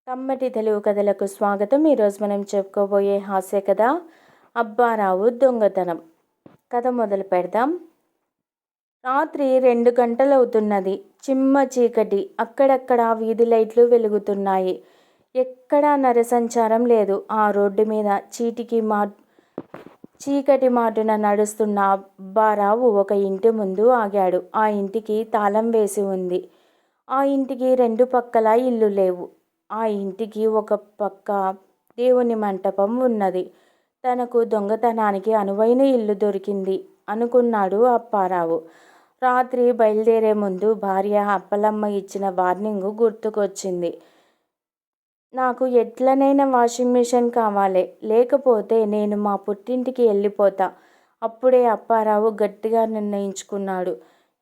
కమ్మటి తెలుగు కథలకు స్వాగతం. ఈరోజు మనం చెప్పుకోబోయే హాస్య కథ అబ్బారావు దొంగతనం. కథ మొదలు పెడదాం. రాత్రి 2 గంటలవుతున్నది. చిమ్మ చీకటి. అక్కడక్కడ వీధి లైట్లు వెలుగుతున్నాయి. ఎక్కడా నరసంచారం లేదు. ఆ రోడ్డు మీద చీకటి మాటున నడుస్తున్న అబ్బారావు ఒక ఇంటి ముందు ఆగాడు. ఆ ఇంటికి తాళం వేసి ఉంది. ఆ ఇంటికి 2 పక్కల ఇల్లు లేవు. ఆ ఇంటికి ఒక పక్క దేవుని మంటపం ఉన్నది. తనకు దొంగతనానికి అనువైన ఇల్లు దొరికింది అనుకున్నాడు అప్పారావు. రాత్రి బయలుదేరే ముందు భార్య అప్పలమ్మ ఇచ్చిన వార్నింగ్ గుర్తుకొచ్చింది. నాకు ఎట్లనైనా వాషింగ్ మిషన్ కావాలి, లేకపోతే నేను మా పుట్టింటికి వెళ్ళిపోతా. అప్పుడే అప్పారావు గట్టిగా నిర్ణయించుకున్నాడు.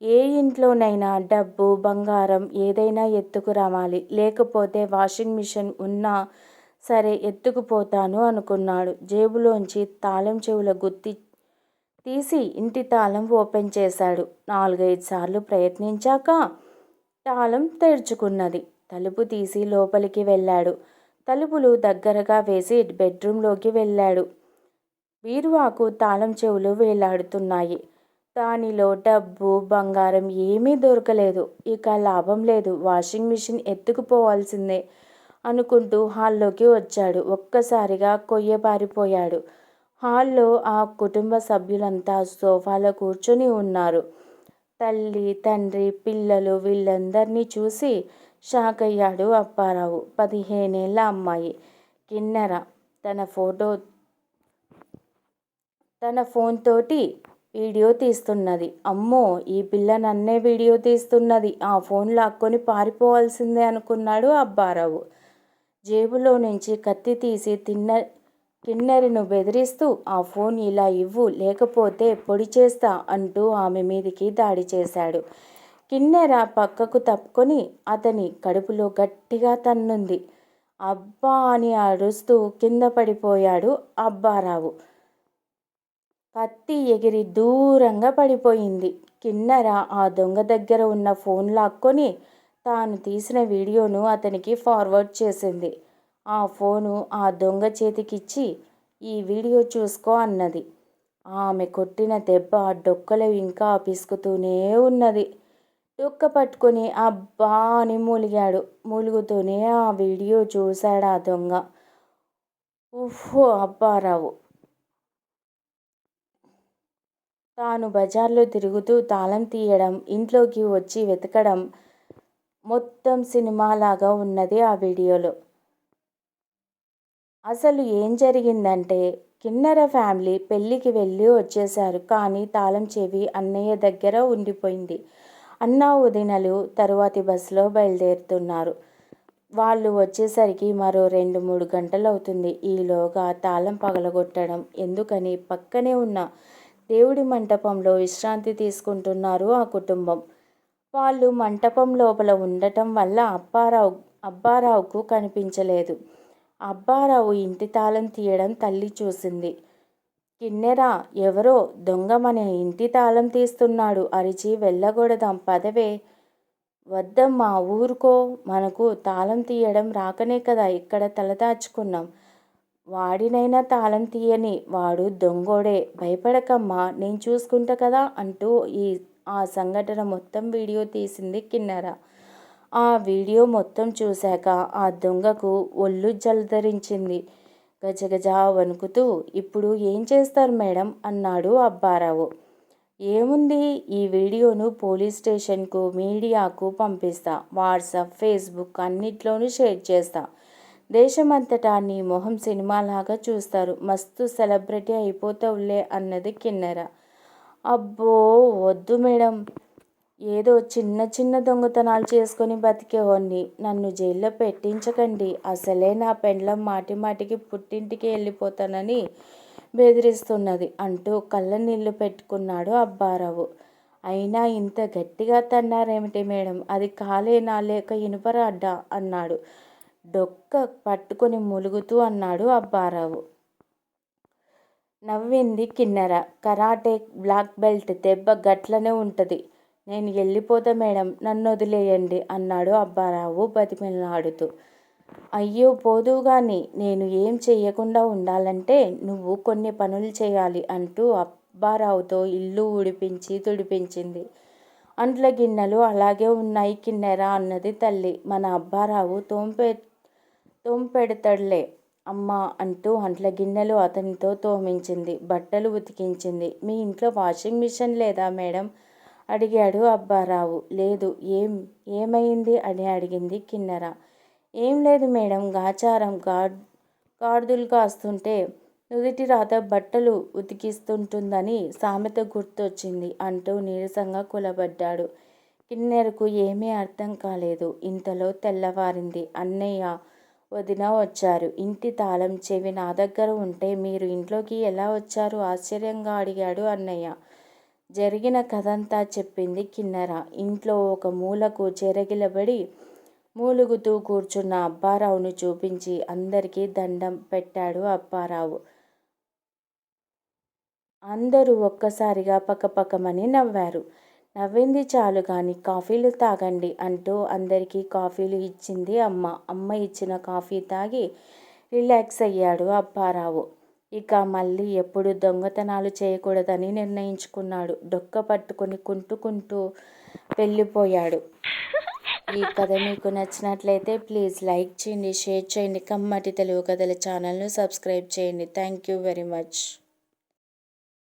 ఏ ఇంట్లోనైనా డబ్బు, బంగారం ఏదైనా ఎత్తుకురావాలి, లేకపోతే వాషింగ్ మిషన్ ఉన్నా సరే ఎత్తుకుపోతాను అనుకున్నాడు. జేబులోంచి తాళం చెవుల గుత్తి తీసి ఇంటి తాళం ఓపెన్ చేశాడు. 4-5 సార్లు ప్రయత్నించాక తాళం తెరుచుకున్నది. తలుపు తీసి లోపలికి వెళ్ళాడు. తలుపులు దగ్గరగా వేసి బెడ్రూంలోకి వెళ్ళాడు. బీరువాకు తాళం చెవులు వేలాడుతున్నాయి. దానిలో డబ్బు, బంగారం ఏమీ దొరకలేదు. ఇక లాభం లేదు, వాషింగ్ మిషన్ ఎత్తుకుపోవాల్సిందే అనుకుంటూ హాల్లోకి వచ్చాడు. ఒక్కసారిగా కొయ్యబారిపోయాడు. హాల్లో ఆ కుటుంబ సభ్యులంతా సోఫాలో కూర్చొని ఉన్నారు. తల్లి, తండ్రి, పిల్లలు వీళ్ళందరినీ చూసి షాక్ అయ్యాడు అప్పారావు. 15 ఏళ్ల అమ్మాయి కిన్నెర తన ఫోన్ తోటి వీడియో తీస్తున్నది. అమ్మో, ఈ పిల్ల నన్నే వీడియో తీస్తున్నది, ఆ ఫోన్ లాక్కొని పారిపోవాల్సిందే అనుకున్నాడు అబ్బారావు. జేబులో నుంచి కత్తి తీసి కిన్నెరను బెదిరిస్తూ ఆ ఫోన్ ఇలా ఇవ్వు, లేకపోతే పొడి చేస్తా అంటూ ఆమె మీదికి దాడి చేశాడు. కిన్నెర పక్కకు తప్పుకొని అతని కడుపులో గట్టిగా తన్నుంది. అబ్బా అని అరుస్తూ కింద పడిపోయాడు అబ్బారావు. కత్తి ఎగిరి దూరంగా పడిపోయింది. కిన్నెర ఆ దొంగ దగ్గర ఉన్న ఫోన్ లాక్కొని తాను తీసిన వీడియోను అతనికి ఫార్వర్డ్ చేసింది. ఆ ఫోను ఆ దొంగ చేతికిచ్చి ఈ వీడియో చూసుకో అన్నది. ఆమె కొట్టిన దెబ్బ డొక్కలో ఇంకా పిసుకుతూనే ఉన్నది. డొక్క పట్టుకొని అబ్బా అని మూలిగాడు. మూలుగుతూనే ఆ వీడియో చూశాడా దొంగ. ఉఫ్ఫో అబ్బారావు. తాను బజార్లో తిరుగుతూ తాళం తీయడం, ఇంట్లోకి వచ్చి వెతకడం మొత్తం సినిమాలాగా ఉన్నది ఆ వీడియోలో. అసలు ఏం జరిగిందంటే, కిన్నెర ఫ్యామిలీ పెళ్ళికి వెళ్ళి వచ్చేశారు. కానీ తాళం చెవి అన్నయ్య దగ్గర ఉండిపోయింది. అన్నా వదినలు తరువాతి బస్సులో బయలుదేరుతున్నారు. వాళ్ళు వచ్చేసరికి మరో 2-3 గంటలవుతుంది. ఈలోగా తాళం పగలగొట్టడం ఎందుకని పక్కనే ఉన్న దేవుడి మంటపంలో విశ్రాంతి తీసుకుంటున్నారు ఆ కుటుంబం. వాళ్ళు మంటపం లోపల ఉండటం వల్ల అబ్బారావుకు కనిపించలేదు. అబ్బారావు ఇంటి తాళం తీయడం తల్లి చూసింది. కిన్నెర, ఎవరో దొంగ మన ఇంటి తాళం తీస్తున్నాడు అరిచి వెళ్ళగొడదాం పదవే. వద్దమ్మా, ఊరుకో, మనకు తాళం తీయడం రాకనే కదా ఇక్కడ తలదాచుకున్నాం. వాడినైనా తాళం తీయని, వాడు దొంగోడే, భయపడకమ్మా, నేను చూసుకుంటా కదా అంటూ ఆ సంఘటన మొత్తం వీడియో తీసింది కిన్నెర. ఆ వీడియో మొత్తం చూశాక ఆ దొంగకు ఒళ్ళు జలధరించింది. గజగజ వణుకుతూ, ఇప్పుడు ఏం చేస్తారు మేడం అన్నాడు అబ్బారావు. ఏముంది, ఈ వీడియోను పోలీస్ స్టేషన్కు, మీడియాకు పంపిస్తా. వాట్సాప్, ఫేస్బుక్ అన్నిట్లోనూ షేర్ చేస్తా. దేశమంతటా నీ మొహం సినిమాలాగా చూస్తారు. మస్తు సెలబ్రిటీ అయిపోతావులే అన్నది కిన్నెర. అబ్బో వద్దు మేడం, ఏదో చిన్న చిన్న దొంగతనాలు చేసుకొని బతికేవాణ్ణి, నన్ను జైల్లో పెట్టించకండి. అసలే నా పెండ్లం మాటి మాటికి పుట్టింటికి వెళ్ళిపోతానని బెదిరిస్తున్నది అంటూ కళ్ళనీళ్ళు పెట్టుకున్నాడు అబ్బారావు. అయినా ఇంత గట్టిగా తన్నారేమిటి మేడం, అది కాలేనా లేక ఇనుపరాడ్డా అన్నాడు. డొక్క పట్టుకొని మూలుగుతూ అన్నాడు అబ్బారావు. నవ్వింది కిన్నెర. కరాటే బ్లాక్ బెల్ట్, దెబ్బ గట్లనే ఉంటుంది. నేను వెళ్ళిపోతా మేడం, నన్ను వదిలేయండి అన్నాడు అబ్బారావు బతిమిలాడుతూ. అయ్యో పోదువుగాని నేను ఏం చెయ్యకుండా ఉండాలంటే నువ్వు కొన్ని పనులు చేయాలి అంటూ అప్పారావుతో ఇల్లు ఊడిపించి తుడిపించింది. అంట్ల గిన్నెలు అలాగే ఉన్నాయి కిన్నెర అన్నది తల్లి. మన అబ్బారావు తోంపెడతడ్లే అమ్మా అంటూ అంట్ల గిన్నెలు అతనితో తోమించింది. బట్టలు ఉతికించింది. మీ ఇంట్లో వాషింగ్ మిషన్ లేదా మేడం? అడిగాడు అబ్బారావు. లేదు. ఏమైంది అని అడిగింది కిన్నెర. ఏం లేదు మేడం, గాచారం గాడిదలు కాస్తుంటే నుదిటి రాత బట్టలు ఉతికిస్తుంటుందని సామెత గుర్తొచ్చింది అంటూ నీరసంగా కూలబడ్డాడు. కిన్నెరకు ఏమీ అర్థం కాలేదు. ఇంతలో తెల్లవారింది. అన్నయ్య, వదిన వచ్చారు. ఇంటి తాళం చెవి నా దగ్గర ఉంటే మీరు ఇంట్లోకి ఎలా వచ్చారు? ఆశ్చర్యంగా అడిగాడు అన్నయ్య. జరిగిన కథంతా చెప్పింది కిన్నెర. ఇంట్లో ఒక మూలకు చెరగిలబడి మూలుగుతూ కూర్చున్న అప్పారావును చూపించి అందరికీ దండం పెట్టాడు అప్పారావు. అందరూ ఒక్కసారిగా పకపకమని నవ్వారు. నవ్వింది చాలు గాని కాఫీలు తాగండి అంటూ అందరికీ కాఫీలు ఇచ్చింది అమ్మ. అమ్మ ఇచ్చిన కాఫీ తాగి రిలాక్స్ అయ్యాడు అప్పారావు. ఇక మళ్ళీ ఎప్పుడు దొంగతనాలు చేయకూడదని నిర్ణయించుకున్నాడు. డొక్క పట్టుకుని కుంటూ వెళ్ళిపోయాడు. ఈ కథ మీకు నచ్చినట్లయితే ప్లీజ్ లైక్ చేయండి, షేర్ చేయండి. కమ్మటి తెలుగు కథల ఛానల్ను సబ్స్క్రైబ్ చేయండి. Thank you very much.